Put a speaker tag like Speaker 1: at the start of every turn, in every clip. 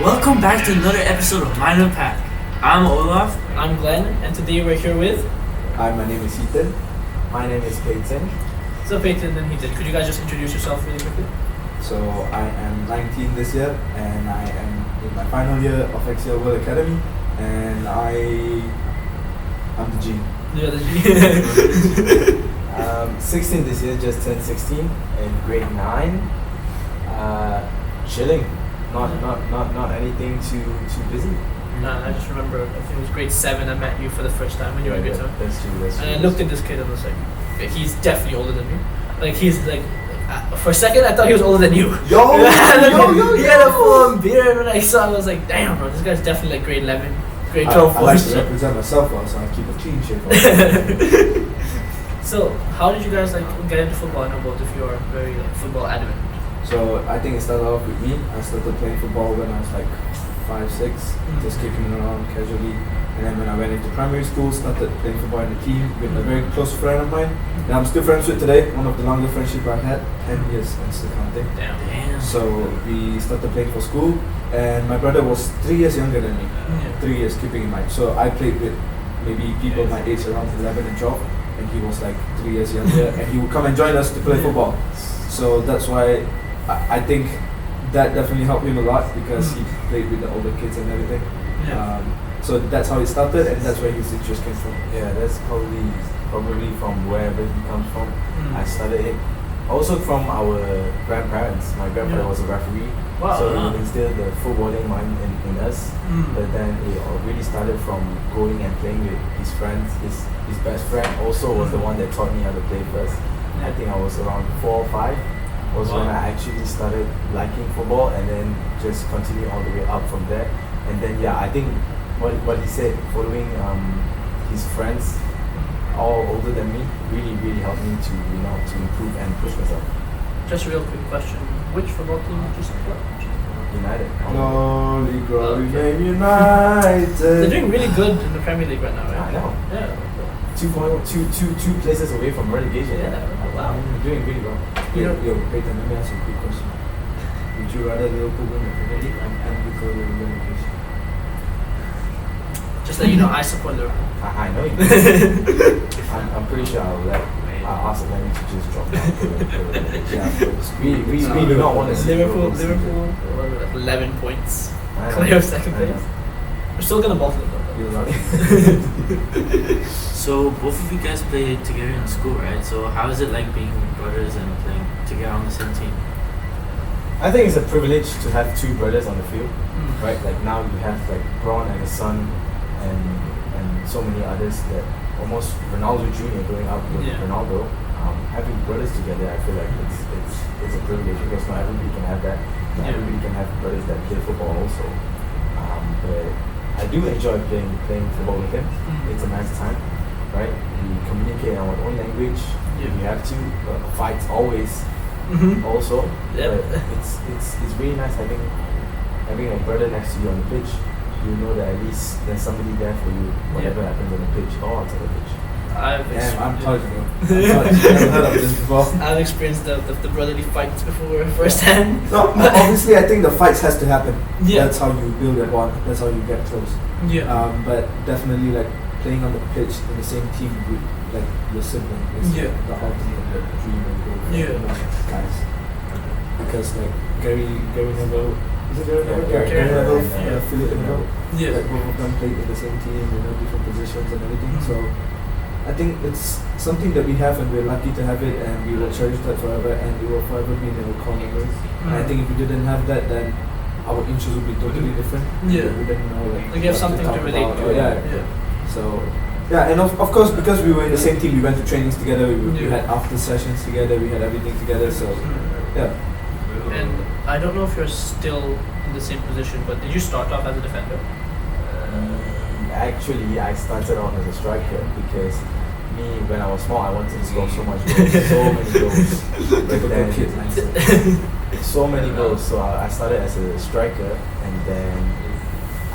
Speaker 1: Welcome back to another episode of Minor Pack. I'm Olaf.
Speaker 2: I'm Glenn, and today we're here with...
Speaker 3: Hi, my name is Hethn. My name is Paythn.
Speaker 2: So Paythn and Hethn, could you guys just introduce yourself really quickly?
Speaker 3: So I am 19 this year, and I am in my final year of XL World Academy, and I'm the G.
Speaker 2: You're the G.
Speaker 4: 16 this year, just turned 16 in grade 9. Chilling. Not anything too busy.
Speaker 2: I just remember, I think it was grade 7 I met you for the first time when you were in grade 7.
Speaker 4: That's true.
Speaker 2: And I looked at this kid and was like, he's definitely older than me. Like, he's like, for a second I thought he was older than you.
Speaker 4: Yo!
Speaker 2: He had a full beard, and I saw, I was like, damn bro, this guy's definitely like grade 11, grade 12.
Speaker 3: I like to represent myself well, so I keep a clean shape.
Speaker 2: So, how did you guys like get into football? I know both of you are very like football adamant.
Speaker 3: So I think it started off with me. I started playing football when I was like 5, 6, just kicking around casually. And then when I went into primary school, started playing football in the team with a very close friend of mine. And I'm still friends with today, one of the longest friendships I've had, 10 years and still counting.
Speaker 2: Damn.
Speaker 3: So we started playing for school, and my brother was 3 years younger than me. 3 years, keeping in mind. So I played with maybe people my age around 11 and 12, and he was like 3 years younger, and he would come and join us to play football. So that's why I think that definitely helped him a lot, because he played with the older kids and everything. So that's how it started, and that's where his interest came from.
Speaker 4: Yeah, that's probably from wherever he comes from. I started it also from our grandparents. My grandfather was a referee, so he instilled the footballing mind in us. But then it really started from going and playing with his friends. His best friend also was the one that taught me how to play first. I think I was around 4 or 5 was when I actually started liking football, and then just continue all the way up from there. And then I think what he said, following his friends all older than me, really helped me to improve and push myself.
Speaker 2: Just a real quick question: which football team did you support?
Speaker 4: United.
Speaker 3: Glory, game United.
Speaker 2: They're doing really good in the Premier League right now, right?
Speaker 4: I know.
Speaker 2: Yeah.
Speaker 4: Two places away from relegation.
Speaker 2: Yeah. Wow.
Speaker 4: Doing really well.
Speaker 3: Yo, Paythn, let me ask you a quick question. Would you rather Liverpool win the Premier League and you go to relegation?
Speaker 2: Just that you know, I support Liverpool.
Speaker 4: I know you do. I'm pretty sure I'll ask Lenny to just drop down. We do not want to see
Speaker 2: Liverpool, like 11 points. Clear of second place. We're still gonna bottle it though.
Speaker 3: You're lucky.
Speaker 1: So both of you guys play together in school, right? So how is it like being brothers and playing together on the same team?
Speaker 4: I think it's a privilege to have 2 brothers on the field, right? Like now you have like Braun and his son, and so many others that almost Ronaldo Jr. growing up with Ronaldo. Having brothers together, I feel like it's a privilege, because not everybody can have that. Not everybody can have brothers that play football also. But I do enjoy playing football with him. It's a nice time, right? We communicate in our own language. We have to fight always. Also, but it's really nice having a brother next to you on the pitch. You know that at least there's somebody there for you, whatever happens on the pitch or outside the pitch.
Speaker 3: I'm touched, bro. I've never heard of this before.
Speaker 2: I've experienced the brotherly fights before firsthand.
Speaker 3: No, obviously I think the fights has to happen.
Speaker 2: Yeah.
Speaker 3: That's how you build a bond. That's how you get close. But definitely like playing on the pitch in the same team with like your sibling is the ultimate dream and goal for most guys. Because like Gary Neville, is it Gary Neville? Gary Neville, Philip Neville. Like both of them played in the same team, different positions and everything. So I think it's something that we have, and we're lucky to have it, and we will cherish that forever, and it will forever be in our core memories. And I think if we didn't have that, then our interests would be totally different. We wouldn't know like
Speaker 2: you have something to relate to.
Speaker 3: So and of course, because we were in the same team, we went to trainings together, we had after sessions together, we had everything together. So
Speaker 2: And I don't know if you're still in the same position, but did you start off as a defender?
Speaker 4: Actually, I started off as a striker, because when I was small, I wanted to score so much goals, so many goals. But then, so many goals. So I started as a striker, and then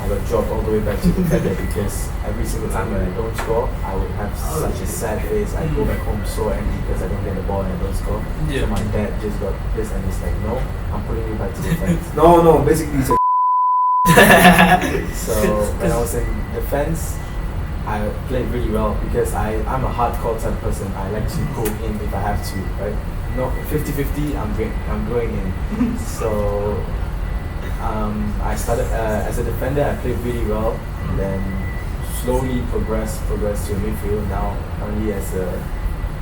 Speaker 4: I got dropped all the way back to defender, because every single time when I don't score, I would have such a sad face. I go back home so angry because I don't get the ball and I don't score. So my dad just got pissed, and he's like, "No, I'm putting you back to defense."
Speaker 3: No, basically it's a
Speaker 4: So when I was in defense, I played really well because I'm a hardcore type of person. I like to go in if I have to, right? No, 50-50, I'm going in. So I started as a defender. I played really well, and then slowly progressed to a midfield. Now only as a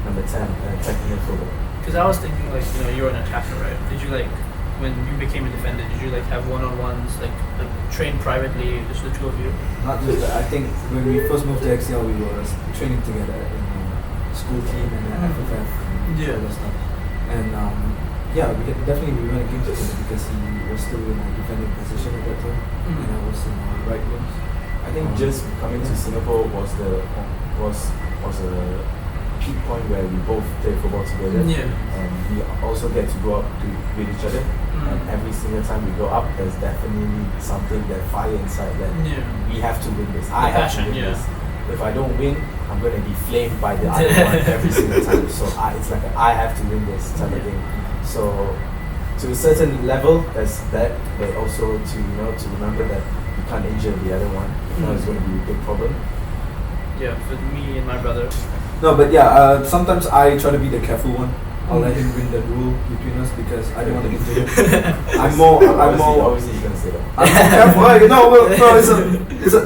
Speaker 4: number 10, attacking midfielder.
Speaker 2: Because I was thinking, like, you're an attacker, right? Did you, like, when you became a defender, did you, like, have one-on-ones, like train privately, just the two of you?
Speaker 3: Not just that. I think when we first moved to XCL, we were training together in school team and then FFF and all that stuff. And yeah, we went against each other because he was still in a defending position at that time, and I was in right wing.
Speaker 4: I think just coming to Singapore was a peak point where we both played football together, and we also get to go up with each other. And every single time we go up, there's definitely something that fire inside that we have to win this. I have to win this. If I don't win, I'm gonna be flamed by the other one every single time. So it's like I have to win this type of thing. So to a certain level, there's that, but also to remember that you can't injure the other one. It's going to be a big problem.
Speaker 2: Yeah, with me and my brother.
Speaker 3: No, but yeah, sometimes I try to be the careful one. I'll let him win the rule between us because I don't want to injure him. I'm more.
Speaker 4: Obviously, you can say that.
Speaker 3: I'm careful. No,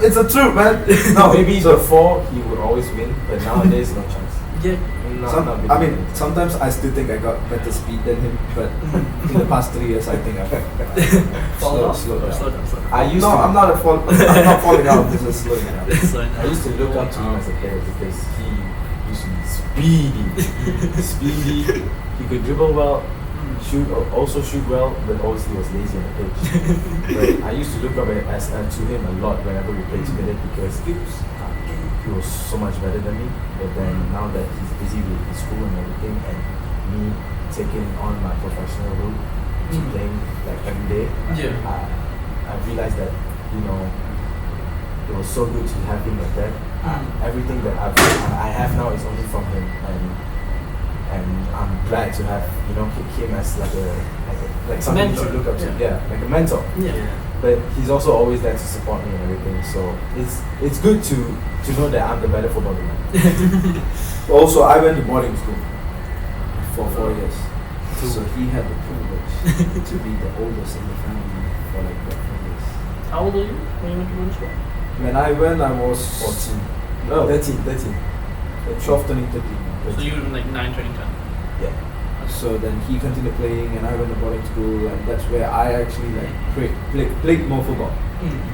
Speaker 3: it's a truth, man. No,
Speaker 4: maybe before he would always win, but nowadays no chance.
Speaker 2: Yeah.
Speaker 3: Sometimes I still think I got better speed than him, but in the past 3 years, I think I've slowed down. I'm not falling out. This is slowing down.
Speaker 4: I used to look up to him as a player because he used to be speedy. He could dribble well, also shoot well, but also he was lazy on the pitch. But I used to look up to him a lot whenever we played together because he was so much better than me. But then now that he's busy with his school and everything, and me taking on my professional route to playing like every day, I realized that it was so good to have him like that. Everything that I have now is only from him, and I'm glad to have him as like something to look up to. Yeah, like a mentor. But he's also always there to support me and everything. So it's good to know that I'm the better footballer.
Speaker 3: Also, I went to boarding school for 4 years, so he had the privilege to be the oldest in the family for like 4 years.
Speaker 2: How old are you when you went to boarding school?
Speaker 3: When I went, I was
Speaker 4: 14.
Speaker 3: No,
Speaker 4: 13.
Speaker 3: 12 turning 13.
Speaker 2: So you were like 9 turning 10.
Speaker 4: Yeah.
Speaker 3: So then he continued playing, and I went to boarding school, and that's where I actually like played more football.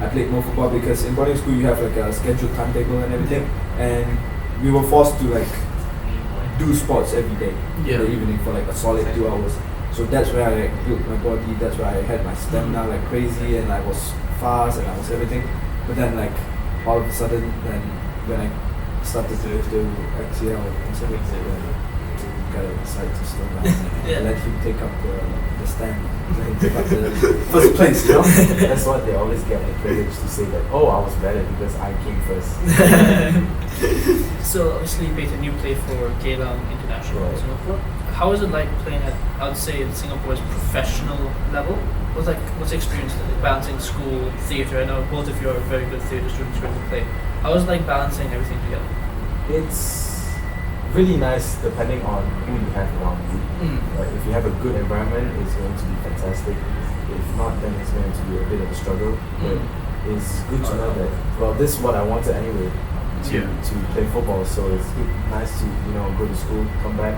Speaker 3: I played more football because in boarding school you have like a scheduled timetable and everything, and we were forced to like do sports every day in the evening for like a solid 2 hours. So that's where I built my body. That's where I had my stamina like crazy, and I was fast and I was everything. But then like all of a sudden, then when I started to do XCL and something, got to decide to slow down and let him take up the stand, let him take up the first place,
Speaker 4: That's what they always get the privilege to say that, I was better because I came first.
Speaker 2: So obviously, Paythn, you play for Geylang International in Singapore. How is it like playing at, I would say, Singapore's professional level? What's the experience like balancing school, theatre? I know both of you are very good theatre students who to play. How is it like balancing everything together?
Speaker 4: It's really nice depending on who you have around you. If you have a good environment, it's going to be fantastic. If not, then it's going to be a bit of a struggle. But it's good to know that, this is what I wanted anyway, to play football. So it's nice to go to school, come back,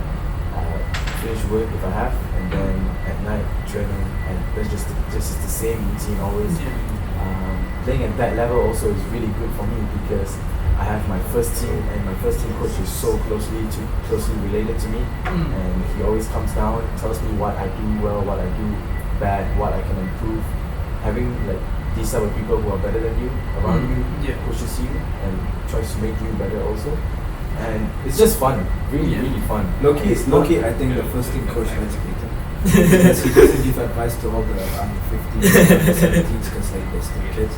Speaker 4: finish work if I have, and then at night training, and that's just the same routine always. Playing at that level also is really good for me because I have my first team, and my first team coach is so closely related to me, and he always comes down, tells me what I do well, what I do bad, what I can improve. Having like these type of people who are better than you around you pushes you and tries to make you better also, and it's just fun, really fun.
Speaker 3: Low-key, I think the first team coach likes Paythn because he doesn't give advice to all the under 15s, 17s because like they're still kids.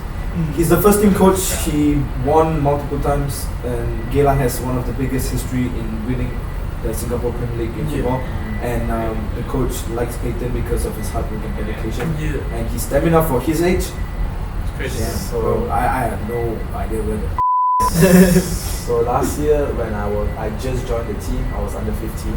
Speaker 3: He's the first team coach. He won multiple times, and Geylang has one of the biggest history in winning the Singapore Premier League in football. And the coach likes Paythn because of his hard work and dedication, and his stamina for his age.
Speaker 2: Crazy.
Speaker 3: Yeah,
Speaker 4: So
Speaker 3: I had no idea where the
Speaker 4: So last year when I just joined the team, I was under 15.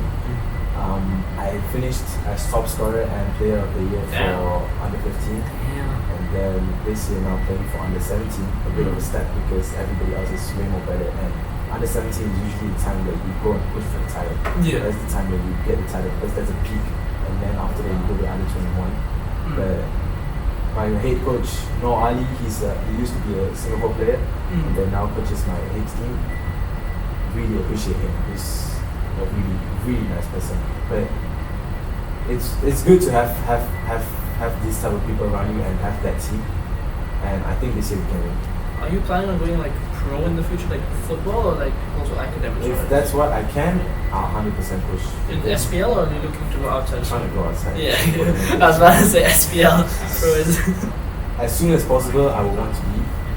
Speaker 4: I finished as top scorer and player of the year for under 15.
Speaker 1: Yeah.
Speaker 4: And then this year now playing for under 17, a bit of a step because everybody else is way more better. And under 17 is usually the time that you go and push for the title.
Speaker 2: Yeah.
Speaker 4: That's the time that you get the title because there's a peak. And then after that you go to under 21. But my head coach, Noor Ali, he used to be a Singapore player and then now coaches my Hethn team. Really appreciate him. He's a really, really nice person. But it's good to have these type of people around you and have that team. And I think this year we can win.
Speaker 2: Are you planning on going like pro in the future, like football or like also academics?
Speaker 4: If that's what I can, I'll 100% push.
Speaker 2: In the SPL or are you looking to go outside?
Speaker 4: I'm trying to go outside.
Speaker 2: Yeah, I was about to say SPL. Pro is.
Speaker 4: As soon as possible, I would want to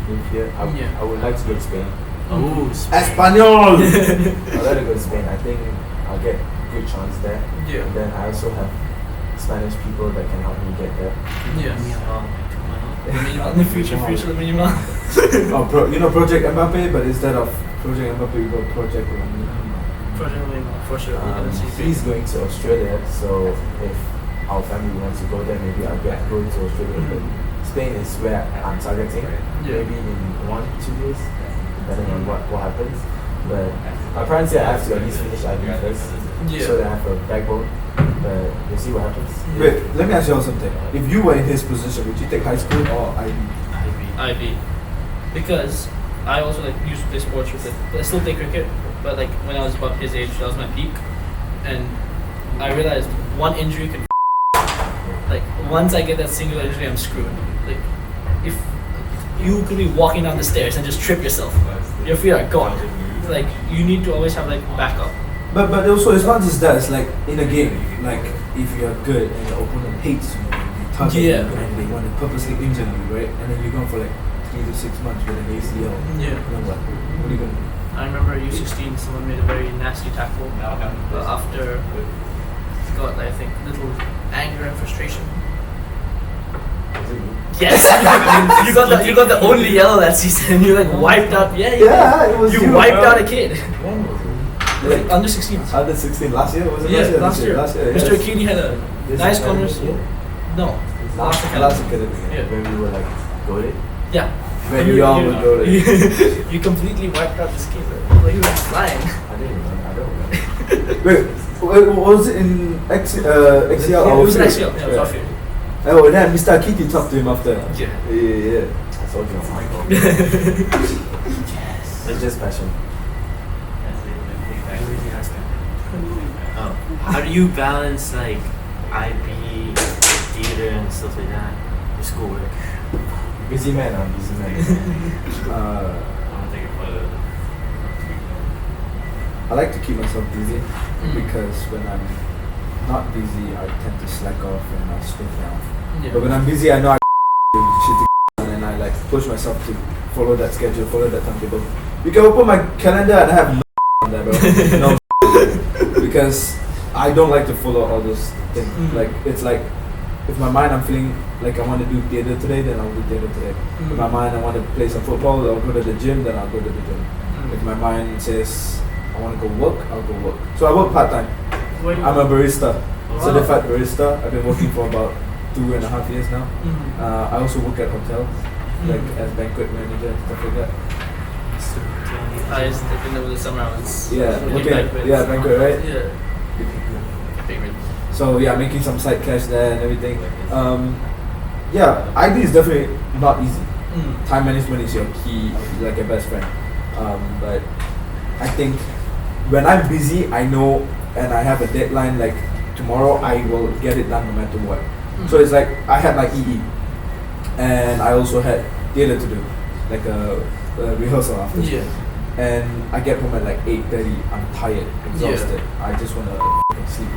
Speaker 4: live here. I would like to go to Spain.
Speaker 1: Oh,
Speaker 3: Espanol.
Speaker 4: I'd like to go to Spain. I think I'll get a good chance there.
Speaker 2: Yeah.
Speaker 4: And then I also have Spanish people that can help me get there.
Speaker 2: In the future, the minimal.
Speaker 3: Oh, you know Project Mbappe, but instead of Project Mbappe, we go Project Lamine.
Speaker 2: Project minimal, for sure.
Speaker 4: He's going to Australia, so if our family wants to go there, maybe I'll go to Australia. But Spain is where I'm targeting. Maybe in 1-2 years, depending on what happens. But my parents say I have to at least finish IB first, so that I have a backbone. But we'll see what happens.
Speaker 3: Wait, let me ask you all something. If you were in his position, would you take high school or IB?
Speaker 2: IB. Because I also like used to play sports with it. I still play cricket, but like when I was about his age, that was my peak. And I realized one injury can like once I get that single injury, I'm screwed. Like if you could be walking down the stairs and just trip yourself, your feet are gone. Like you need to always have like backup.
Speaker 3: But also it's not just that. It's like in a game, like if you are good and your opponent hates you, they target you and they want to purposely injure you, right? And then you're gone for like 3 to 6 months with an ACL.
Speaker 2: Yeah.
Speaker 3: Then what are you gonna do?
Speaker 2: I remember at U16, someone made a very nasty tackle after he got, I think, little anger and frustration. Yes, you got the only yellow that season. You like wiped out.
Speaker 3: It was
Speaker 2: you wiped out a kid.
Speaker 4: When was it?
Speaker 2: Like under 16.
Speaker 3: Under 16 last year? Was it
Speaker 2: Yeah,
Speaker 3: last year?
Speaker 2: last year.
Speaker 3: Yes.
Speaker 2: Mr. Akini had a nice corners. No, last
Speaker 3: Last
Speaker 2: academy.
Speaker 3: academy.
Speaker 2: Yeah.
Speaker 4: When we were like goated.
Speaker 2: Yeah.
Speaker 3: When you all were goated.
Speaker 2: You completely wiped out this kid. Like he was flying.
Speaker 4: I don't remember.
Speaker 3: Wait, was it in XCL?
Speaker 2: It was an XCL. Yeah, it was off here.
Speaker 3: Oh, and then Mr. Akiti talked to him after.
Speaker 2: Yeah.
Speaker 3: Yeah.
Speaker 4: I told you I'm my fault. It's just passion.
Speaker 1: Oh, how do you balance like IB, theater, and stuff like that? Your schoolwork.
Speaker 4: Busy man, I'm busy man.
Speaker 3: I like to keep myself busy because when I'm not busy, I tend to slack off and I slow down.
Speaker 2: Yeah.
Speaker 3: But when I'm busy, I know I do shit and I like push myself to follow that schedule, follow that timetable. You can open my calendar and I have no on there, bro. No. Because I don't like to follow all those things. Like it's like if my mind I'm feeling like I want to do theater today, then I'll do theater today. If my mind I want to play some football, I'll go to the gym, then I'll go to the gym. If my mind says I want to go work, I'll go work. So I work part time. I'm a barista, certified barista. I've been working for about 2.5 years now. I also work at hotels, like as banquet manager and stuff like that.
Speaker 2: I used to think over the summer I was
Speaker 3: banquet, right?
Speaker 2: Yeah. Favorite.
Speaker 3: So yeah, making some side cash there and everything. IB is definitely not easy. Time management is your key, like your best friend. But I think when I'm busy, I know and I have a deadline. Like tomorrow, I will get it done no matter what. So it's like I had like EE, and I also had theater to do, like a rehearsal after.
Speaker 2: Yeah.
Speaker 3: And I get home at like 8:30. I'm tired, exhausted. I just wanna sleep.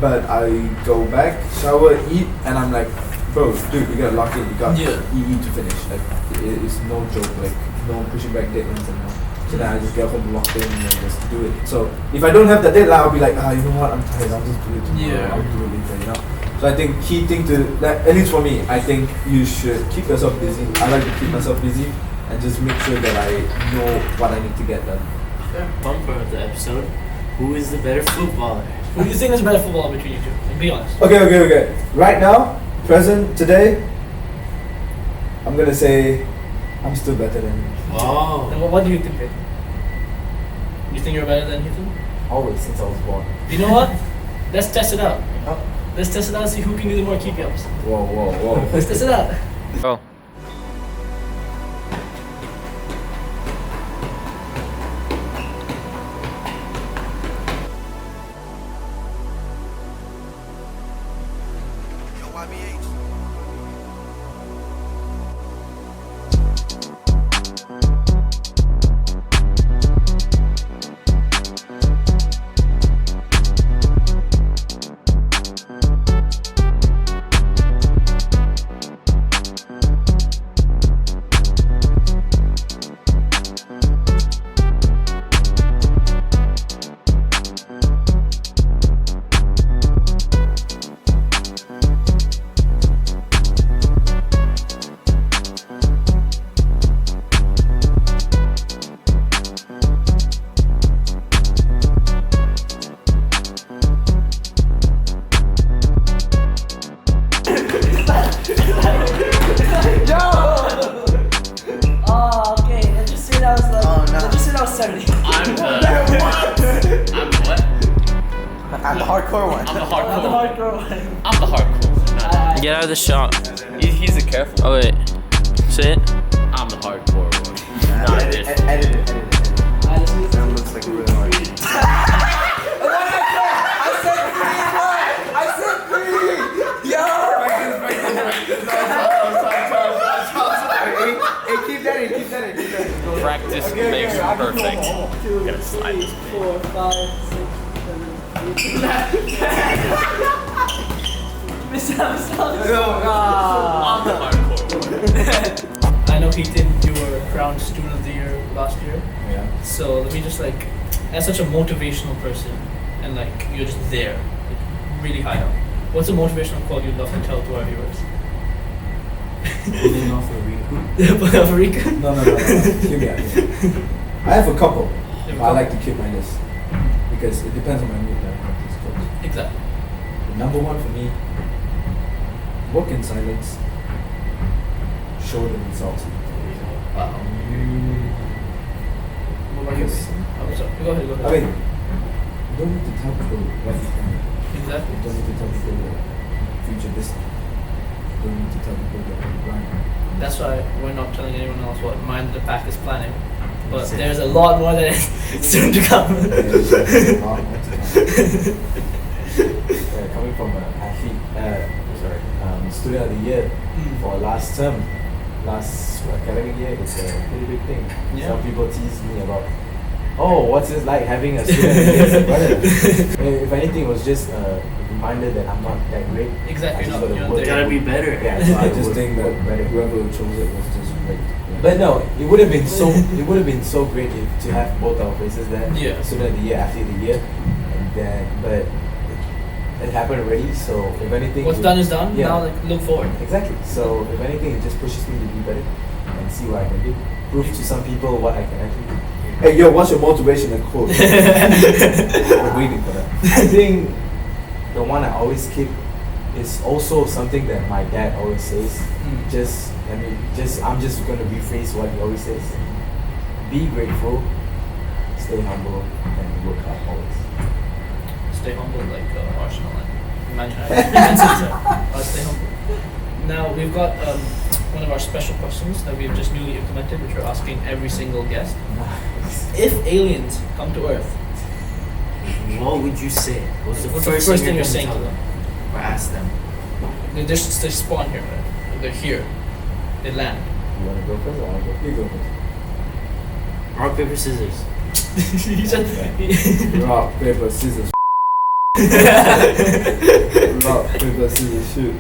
Speaker 3: But I go back, shower, eat, and I'm like, bro, dude, you gotta lock in. You got EE to finish. Like it's no joke. Like no pushing back deadlines and all. So then I just get home, locked in, and just do it. So if I don't have that deadline, I'll be like, you know what, I'm tired, I'll just do it tomorrow, I'll do it later, you know. So I think key thing to, like, at least for me, I think you should keep yourself busy. I like to keep myself busy and just make sure that I know what I need to get done.
Speaker 1: Bumper of the episode. Who is the better footballer?
Speaker 2: Who do you think is a better footballer between you two? Like, be honest.
Speaker 3: Okay. Right now, present, today, I'm gonna say I'm still better than you.
Speaker 1: Oh.
Speaker 2: And what do you think, Paythn? You think you're better than Hethn?
Speaker 4: Always since I was born.
Speaker 2: You know what? Let's test it out.
Speaker 4: Oh.
Speaker 2: Let's test it out and see who can do the more keep-ups.
Speaker 4: Whoa.
Speaker 2: Let's test it out.
Speaker 5: Oh.
Speaker 6: I'm the hardcore one.
Speaker 5: I'm the hardcore.
Speaker 6: I'm the hardcore one.
Speaker 5: Get out of the shot.
Speaker 6: He's a careful.
Speaker 5: Oh wait. Say it.
Speaker 6: I'm the hardcore one.
Speaker 4: Nah, edit it. That looks like a really hard.
Speaker 3: Keep that in.
Speaker 6: Practice makes perfect. I'm gonna slide this.
Speaker 2: 4, 5, 6, 7, 8. Miss out.
Speaker 6: I'm the hardcore one.
Speaker 2: I know Hethn, you were crowned student of the year last year.
Speaker 3: Yeah.
Speaker 2: So let me just like, as such a motivational person, and like you're just there, like, really high up. What's a motivational quote you'd love to tell to our viewers?
Speaker 3: Pulling off a recruit.
Speaker 2: Africa?
Speaker 3: No. Hear me out. I have a couple. But I like to keep my list because it depends on my mood that I have these quotes.
Speaker 2: Exactly.
Speaker 3: The number one for me: work in silence, show them results.
Speaker 2: Wow. What about you?
Speaker 3: Yes.
Speaker 2: Oh, sorry. Go ahead.
Speaker 3: I mean, you don't need to tell people what you can.
Speaker 2: Exactly.
Speaker 3: You don't need to tell people your future business. You don't need to tell people your plan.
Speaker 2: That's why we're not telling anyone else what Mind the Pack is planning. But there's a lot more than soon to come.
Speaker 4: Coming from an athlete, student of the year for last academic year, it's a pretty big thing.
Speaker 2: Yeah.
Speaker 4: Some people tease me about, what's it like having a student of the year as a brother? If anything, it was just a reminder that I'm not that great.
Speaker 2: Exactly.
Speaker 4: I just
Speaker 2: You're
Speaker 4: gotta
Speaker 2: not
Speaker 4: work.
Speaker 2: there.
Speaker 1: Gotta be better.
Speaker 4: Yeah, so
Speaker 3: I just think that
Speaker 4: better.
Speaker 3: whoever chose it was just great.
Speaker 4: But no, it would have been so great to have both our places there.
Speaker 2: Yeah.
Speaker 4: Student of the year, athlete of the year, and then it happened already. So if anything,
Speaker 2: What's done is done.
Speaker 4: Yeah.
Speaker 2: Now, like, look forward.
Speaker 4: Exactly. So if anything, it just pushes me to be better and see what I can do. Prove to some people what I can actually do.
Speaker 3: Hey, yo, what's your motivation and quote? We're waiting for that.
Speaker 4: I think the one I always keep is also something that my dad always says. I'm just gonna rephrase what he always says. Be grateful, stay humble, and work hard always.
Speaker 2: Stay humble, like Arsenal and Man United. Stay humble. Now we've got one of our special questions that we've just newly implemented, which we're asking every single guest. If aliens come to Earth,
Speaker 1: What would you say? What's the
Speaker 2: what's
Speaker 1: first
Speaker 2: the first thing
Speaker 1: you're
Speaker 2: you're saying to
Speaker 1: gonna
Speaker 2: them?
Speaker 1: tell them? Or ask them?
Speaker 2: They spawn here, man. They're here. They land.
Speaker 4: You wanna go first or I'll go?
Speaker 3: You go first.
Speaker 1: Rock, paper, scissors.
Speaker 2: He said,
Speaker 3: Rock, paper, scissors. Rock, paper, scissors, shoot.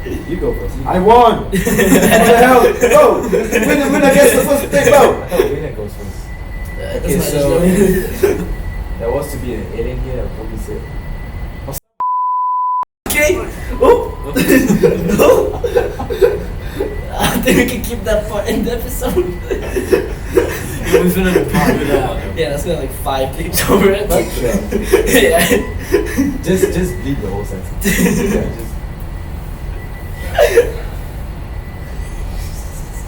Speaker 3: You go first.
Speaker 4: I won! What the hell? Go! Winner gets the first thing, go! I thought winner goes first. Okay, so there was to be an alien here, I'll probably say.
Speaker 2: Okay. Oh. No. I think we can keep that part in the episode.
Speaker 1: We're gonna part it out.
Speaker 2: Yeah, that's gonna like 5 clips over it.
Speaker 4: Sure.
Speaker 2: Yeah.
Speaker 4: Just bleep the whole sentence. Yeah,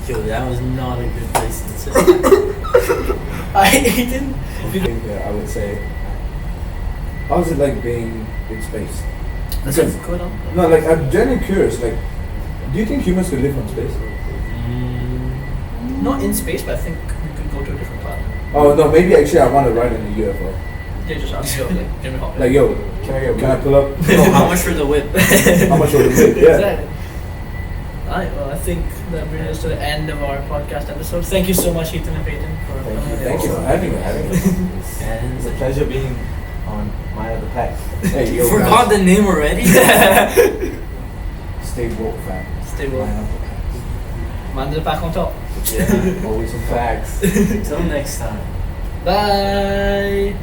Speaker 1: Yo, that was not a good place to say.
Speaker 2: I didn't.
Speaker 3: I would say, how is it like being in space?
Speaker 2: That's
Speaker 3: Because-
Speaker 2: what's going on.
Speaker 3: No, like I'm genuinely curious. Like, do you think humans could live on space?
Speaker 2: Not in space, but I think we could go to a different planet.
Speaker 3: Oh no, maybe actually I want to ride in a UFO.
Speaker 2: Yeah, just ask yo, like Jimmy Hopper.
Speaker 3: Like, yo,
Speaker 4: Can
Speaker 3: can I pull up?
Speaker 1: Yo, how much for the whip?
Speaker 3: How much would it be? Yeah.
Speaker 2: Exactly. Alright, well, I think that brings us to the end of our podcast episode. Thank you so much, Hethn and Paythn, for coming on the
Speaker 3: Thank you for
Speaker 2: episode.
Speaker 3: having us.
Speaker 4: It's a pleasure being on Mind of the Pack.
Speaker 3: Hey,
Speaker 1: You
Speaker 3: yo,
Speaker 1: forgot the name already?
Speaker 3: Stay woke, fam.
Speaker 2: Stay woke.
Speaker 3: Line up the facts.
Speaker 2: Man to the pack on top.
Speaker 4: Yeah, always some facts.
Speaker 1: Till next time.
Speaker 2: Bye.